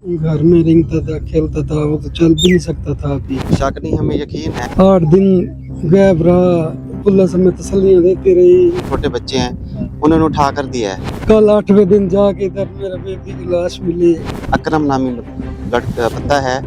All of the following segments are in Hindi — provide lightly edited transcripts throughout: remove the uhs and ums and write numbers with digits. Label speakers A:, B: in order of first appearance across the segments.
A: घर में रेंगता था, खेलता था, वो तो चल भी नहीं सकता था अभी।
B: शक नहीं, हमें यकीन है।
A: 8 दिन गायब रहा, पुलिस हमें तसल्लियां देती रही।
B: छोटे बच्चे हैं, उन्होंने उठा कर दिया है।
A: कल 8वें दिन जाके इधर मेरे बेबी की लाश मिली।
B: अकरम नामी लड़का बंदा है,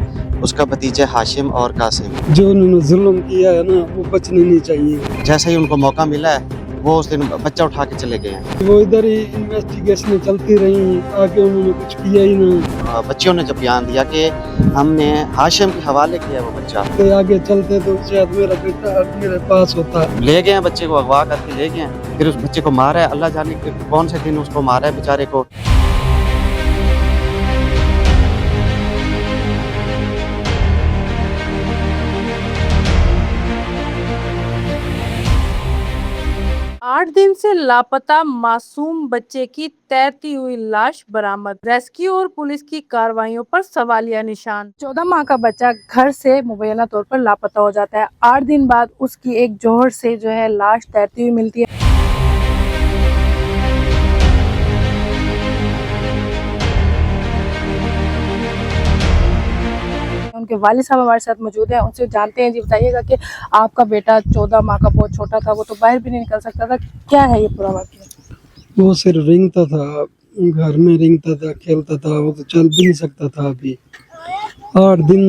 B: उसका भतीजा हाशिम और कासिम।
A: जो उन्होंने जुल्म किया है ना, वो बचने नहीं चाहिए।
B: जैसे ही उनको मौका मिला है, वो उस दिन बच्चा उठा के चले गए हैं।
A: वो इधर ही इन्वेस्टिगेशन चलती रही, आगे उन्होंने कुछ किया ही ना।
B: बच्चियों ने जब बयान दिया कि हमने हाशिम के हवाले किया वो बच्चा,
A: तो आगे चलते तो शायद मेरा बेटा मेरे पास होता।
B: ले गए हैं बच्चे को, अगवा करके ले गए हैं। फिर उस बच्चे को मारा है, अल्लाह जाने के कौन से दिन उसको मारा है बेचारे को।
C: आठ दिन से लापता मासूम बच्चे की तैरती हुई लाश बरामद। रेस्क्यू और पुलिस की कार्रवाइयों पर सवालिया निशान।
D: 14 माह का बच्चा घर से मुबैना तौर पर लापता हो जाता है। 8 दिन बाद उसकी एक जोहर से जो है लाश तैरती हुई मिलती है। उनके वालिद साहब हमारे साथ मौजूद हैं, उनसे जानते हैं। जी बताइएगा कि आपका बेटा 14 माह का बहुत छोटा था, वो तो बाहर भी नहीं निकल सकता था, क्या है ये पूरा वाक़या?
A: वो सिर्फ रेंगता था, घर में रेंगता था, खेलता था, वो तो चल भी नहीं सकता था अभी। 8 दिन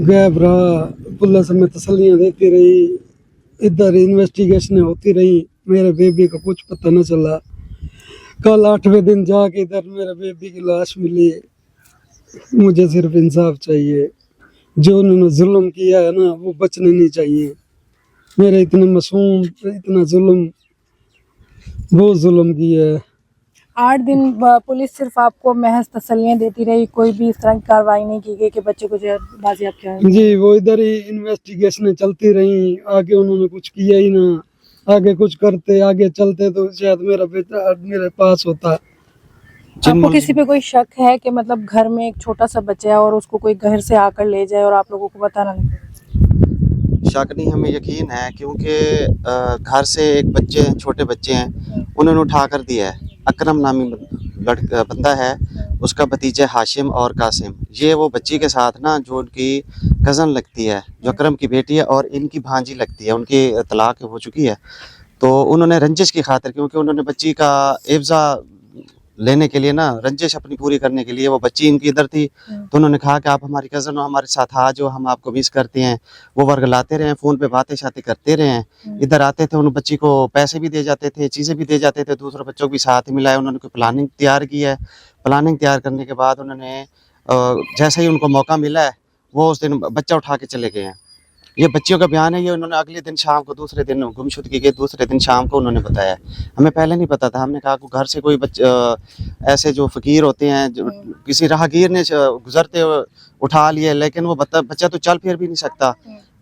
A: गायब रहा, पुलिस हमें तसल्लियां देती रही, इधर इन्वेस्टिगेशन होती रही, मेरे बेबी का कुछ पता न चला। कल 8वें दिन जाके इधर मेरे बेबी की लाश मिली। मुझे सिर्फ इंसाफ चाहिए। जो उन्होंने जुल्म किया है ना, वो बचने नहीं चाहिए। मेरे इतने मासूम इतना जुल्म, बहुत जुल्म किया है।
D: 8 दिन पुलिस सिर्फ आपको महज तसल्लियां देती रही, कोई भी इस तरह की कार्रवाई नहीं की गई कि बच्चे को जो है बाजियाब किया जाए?
A: जी, वो इधर ही इन्वेस्टिगेशन चलती रही, आगे उन्होंने कुछ किया ही ना। आगे कुछ करते, आगे चलते तो शायद मेरा बेटा मेरे पास होता।
D: आपको किसी पे कोई शक है कि मतलब घर में एक छोटा सा बच्चा है और उसको कोई घर से आकर ले जाए और आप लोगों को पता ना लगे?
B: शक नहीं, हमें यकीन है, क्योंकि घर से एक बच्चे हैं, छोटे बच्चे हैं, उन्होंने उठा कर दिया है। अकरम नामी लड़का बंदा है, उसका भतीजा हाशिम और कासिम। ये वो बच्ची के साथ ना, जो उनकी कज़न लगती है, जो अकरम की बेटी है और इनकी भांजी लगती है, उनकी तलाक हो चुकी है। तो उन्होंने रंजिश की खातिर, क्योंकि उन्होंने बच्ची का एवज़ा लेने के लिए ना, रंजिश अपनी पूरी करने के लिए, वो बच्ची इनकी इधर थी, तो उन्होंने कहा कि आप हमारी कज़न हो, हमारे साथ आ जाओ, हम आपको मिस करते हैं। वो वर्गलाते रहे, फ़ोन पे बातें शातें करते रहे। इधर आते थे, उन बच्ची को पैसे भी दे जाते थे, चीज़ें भी दे जाते थे, दूसरे बच्चों को भी साथ मिलाया। उन्होंने कोई प्लानिंग तैयार की है। प्लानिंग तैयार करने के बाद उन्होंने जैसे ही उनको मौका मिला है, वो उस दिन बच्चा उठा के चले गए हैं। ये बच्चियों का बयान है। ये उन्होंने अगले दिन शाम को, दूसरे दिन गुमशुदगी के दूसरे दिन शाम को उन्होंने बताया। हमें पहले नहीं पता था। हमने कहा कि घर से कोई ऐसे जो फ़कीर होते हैं, जो किसी राहगीर ने गुजरते हुए उठा लिए, लेकिन वो बच्चा तो चल फिर भी नहीं सकता।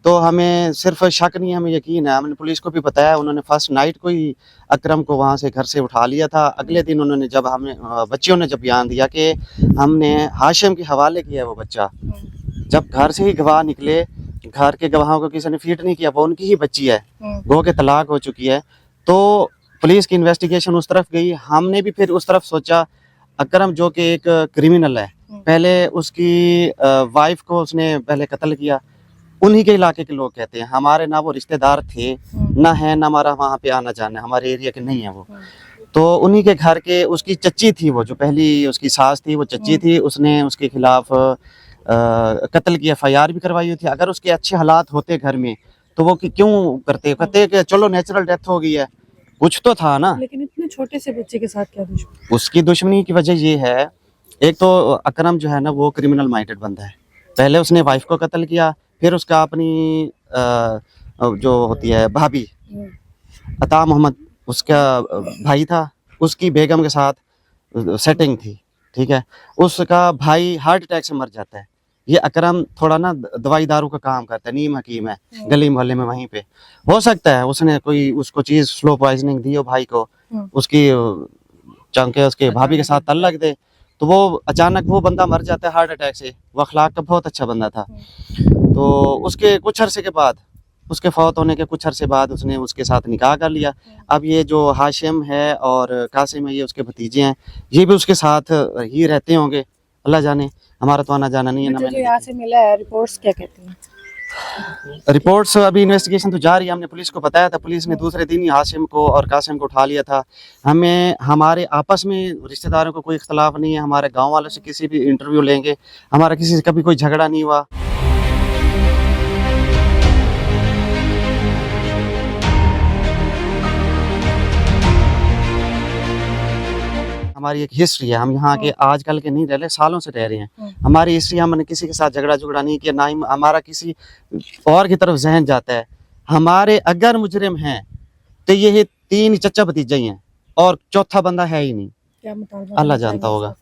B: तो हमें सिर्फ शक नहीं, हमें यकीन है। हमने पुलिस को भी बताया, उन्होंने फर्स्ट नाइट को ही अकरम को वहाँ से घर से उठा लिया था। अगले दिन उन्होंने जब हमें बच्चियों ने जब बयान दिया कि हमने हाशिम के हवाले किया वो बच्चा, जब घर से ही गवाह निकले, घर के गवाहों को किसी ने फीट नहीं किया, वो उनकी ही बच्ची है, गो के तलाक हो चुकी है। तो पुलिस की इन्वेस्टिगेशन उस तरफ गई। हमने भी फिर उस तरफ सोचा। अकरम जो कि एक क्रिमिनल है, पहले उसकी वाइफ को उसने पहले कत्ल किया। उन्हीं के इलाके के लोग कहते हैं, हमारे ना वो रिश्तेदार थे, ना है, ना हमारा वहाँ पे आना जाना, हमारे एरिया के नहीं है वो। तो उन्हीं के घर के, उसकी चच्ची थी, वो जो पहली उसकी सास थी, वो चच्ची थी, उसने उसके खिलाफ कत्ल की FIR भी करवाई हुई थी। अगर उसके अच्छे हालात होते घर में, तो वो क्यों करते? कहते कि चलो नेचुरल डेथ हो गई है, कुछ तो था ना।
D: लेकिन इतने छोटे से बच्चे के साथ क्या दुश्मनी?
B: उसकी दुश्मनी की वजह ये है, एक तो अकरम जो है ना, वो क्रिमिनल माइंडेड बंदा है। पहले उसने वाइफ को कत्ल किया, फिर उसका अपनी जो होती है भाभी अता मोहम्मद, उसका भाई था, उसकी बेगम के साथ सेटिंग थी, ठीक है। उसका भाई हार्ट अटैक से मर जाता है। ये अकरम थोड़ा ना दवाई दारू का काम करता है, नीम हकीम है, गली मोहल्ले में। वहीं पे हो सकता है उसने कोई उसको चीज स्लो पॉइजनिंग दी हो भाई को, उसकी चंके उसके भाभी के साथ तल लग दे, तो वो अचानक वो बंदा मर जाता है हार्ट अटैक से। वो अखलाक का बहुत अच्छा बंदा था। तो उसके कुछ अरसे के बाद, उसके फौत होने के कुछ अरसे बाद उसने उसके साथ निकाह कर लिया। अब ये जो हाशिम है और कासिम है, ये उसके भतीजे हैं, ये भी उसके साथ ही रहते होंगे, अल्लाह जाने। हमारा तो आना जाना नहीं है ना।
D: जो
B: मैंने
D: यहाँ से मिला है रिपोर्ट्स क्या कहती हैं?
B: रिपोर्ट्स अभी इन्वेस्टिगेशन तो जारी है। हमने पुलिस को बताया था, पुलिस ने दूसरे दिन ही हाशिम को और कासिम को उठा लिया था। हमें हमारे आपस में रिश्तेदारों को कोई इख्तलाफ नहीं है। हमारे गांव वालों से किसी भी इंटरव्यू लेंगे, हमारा किसी से कभी कोई झगड़ा नहीं हुआ। हमारी एक हिस्ट्री है, हम यहाँ के आजकल के नहीं रह रहे, सालों से रह रहे हैं। हमारी हिस्ट्री, हमने किसी के साथ झगड़ा नहीं किया, ना ही हमारा किसी और की तरफ जहन जाता है। हमारे अगर मुजरिम हैं तो ये 3 चचा भतीजे ही हैं और चौथा बंदा है ही नहीं।
D: क्या मुतालबा
B: अल्लाह जानता होगा।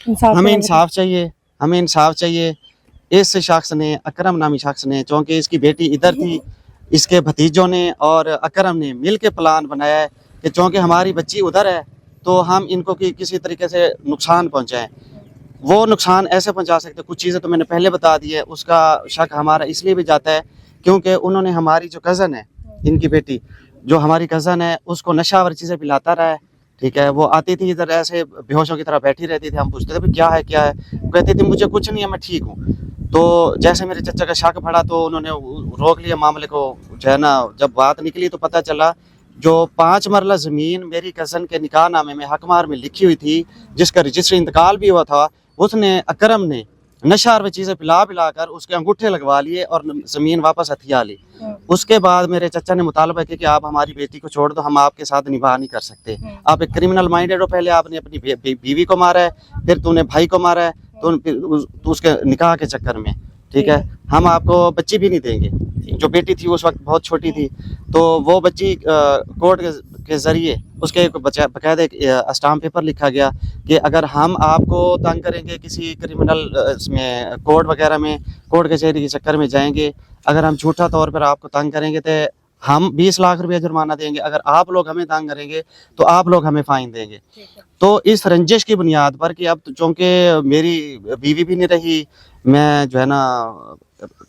D: इंसाफ
B: हमें
D: करने
B: इंसाफ चाहिए, हमें इंसाफ चाहिए। इस शख्स ने, अकरम नामी शख्स ने, चूँकि इसकी बेटी इधर थी, इसके भतीजों ने और अकरम ने मिल के प्लान बनाया है कि चूँकि हमारी बच्ची उधर है तो हम इनको किसी तरीके से नुकसान पहुँचाएँ। वो नुकसान ऐसे पहुँचा सकते, कुछ चीज़ें तो मैंने पहले बता दी है। उसका शक हमारा इसलिए भी जाता है क्योंकि उन्होंने हमारी जो कज़न है, इनकी बेटी जो हमारी कज़न है, उसको नशावर चीज़ें पिलाता रहा है। ठीक है, वो आती थी इधर ऐसे बेहोशों की तरह बैठी रहती थी। हम पूछते थे क्या है क्या है, वो कहती थी मुझे कुछ नहीं है, मैं ठीक हूँ। तो जैसे मेरे चचा का शक पड़ा तो उन्होंने रोक लिया मामले को, जो है ना। जब बात निकली तो पता चला जो 5 मरला ज़मीन मेरी कज़न के निकाह नामे में हकमार में लिखी हुई थी, जिसका रजिस्ट्री इंतकाल भी हुआ था, उसने अकरम ने नशा व चीज़ें पिला कर उसके अंगूठे लगवा लिए और ज़मीन वापस हथिया ली। उसके बाद मेरे चचा ने मुतालबा किया कि आप हमारी बेटी को छोड़ दो, हम आपके साथ निभाह नहीं कर सकते। आप एक क्रिमिनल माइंडेड हो, पहले आपने अपनी बीवी को मारा है, फिर तूने भाई को मारा है, तो उसके निकाह के चक्कर में, ठीक है, हम आपको बच्ची भी नहीं देंगे। जो बेटी थी उस वक्त बहुत छोटी थी, तो वो बच्ची कोर्ट के ज़रिए उसके एक बाकायदा स्टाम्प पेपर लिखा गया कि अगर हम आपको तंग करेंगे किसी क्रिमिनल इसमें कोर्ट वगैरह में, कोर्ट कचहरी के चक्कर में जाएंगे, अगर हम झूठा तौर पर आपको तंग करेंगे तो हम 20 लाख रुपया जुर्माना देंगे, अगर आप लोग हमें तंग करेंगे तो आप लोग हमें फ़ाइन देंगे। तो इस रंजिश की बुनियाद पर कि अब चूँकि मेरी बीवी भी नहीं रही, मैं जो है ना,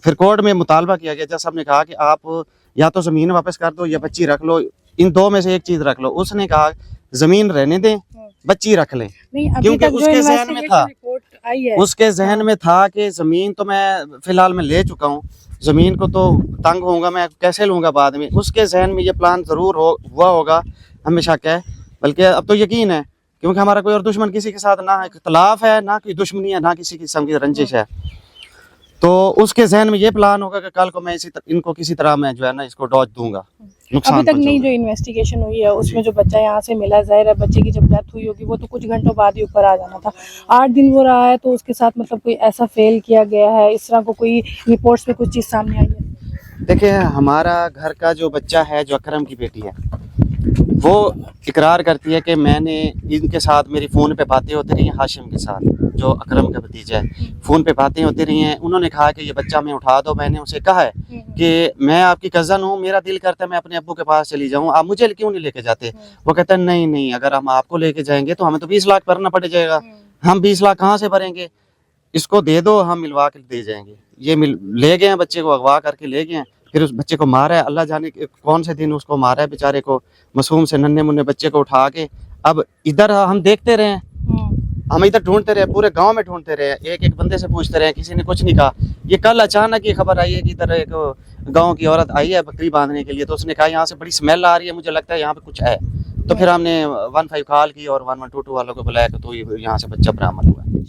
B: फिर कोर्ट में मुतालबा किया गया। जज साहब ने कहा कि आप या तो ज़मीन वापस कर दो या बच्ची रख लो, इन दो में से एक चीज़ रख लो। उसने कहा ज़मीन रहने दें, बच्ची रख लें, क्योंकि उसके जहन में था, उसके जहन में था कि ज़मीन तो मैं फ़िलहाल मैं ले चुका हूँ, ज़मीन को तो तंग होऊंगा मैं, कैसे लूँगा बाद में। उसके जहन में ये प्लान ज़रूर हुआ होगा, हमें शक है, बल्कि अब तो यकीन है, क्योंकि हमारा कोई और दुश्मन किसी के साथ ना इख्तलाफ है, ना कोई दुश्मनी है, ना किसी किस्म की रंजिश है। तो उसके जहन में ये प्लान होगा कि कल को मैं इनको किसी तरह मैं जो है ना इसको डॉज दूंगा, नुकसान
D: अभी तक नहीं जो इन्वेस्टिगेशन हुई है उसमें जो बच्चा यहाँ से मिला, जाहिर है बच्चे की जब डेथ हुई होगी वो तो कुछ घंटों बाद ही ऊपर आ जाना था। 8 दिन वो रहा है, तो उसके साथ मतलब कोई ऐसा फेल किया गया है, इस तरह को कोई रिपोर्ट्स में कुछ चीज़ सामने आई है?
B: देखिए, हमारा घर का जो बच्चा है, जो अकरम की बेटी है, वो इकरार करती है कि मैंने इनके साथ, मेरी फ़ोन पे बातें होती रही हैं, हाशिम के साथ जो अकरम का भतीजा है, फ़ोन पे बातें होती रही हैं। उन्होंने कहा कि ये बच्चा मैं उठा दो। मैंने उसे कहा है कि मैं आपकी कज़न हूँ, मेरा दिल करता है मैं अपने अब्बू के पास चली जाऊँ, आप मुझे क्यों नहीं लेके जाते? वो कहता है नहीं नहीं, अगर हम आपको लेके जाएंगे तो हमें तो 20 लाख भरना पड़ जाएगा, हम 20 लाख कहाँ से भरेंगे? इसको दे दो, हम मिलवा के दे जाएंगे। ये ले गए हैं, बच्चे को अगवा करके ले गए हैं, फिर उस बच्चे को मारा है। अल्लाह जाने कौन से दिन उसको मारा है बेचारे को, मासूम से नन्हे मुन्ने बच्चे को उठा के। अब इधर हम देखते रहे, हम इधर ढूंढते रहे, पूरे गांव में ढूंढते रहे, एक एक बंदे से पूछते रहे, किसी ने कुछ नहीं कहा। ये कल अचानक ये खबर आई है कि इधर एक गांव की औरत आई है बकरी बांधने के लिए, तो उसने कहा यहाँ से बड़ी स्मेल आ रही है, मुझे लगता है यहाँ पे कुछ है। तो फिर हमने 15 कॉल की और 1122 वालों को बुलाया, तो यहाँ से बच्चा बरामद हुआ।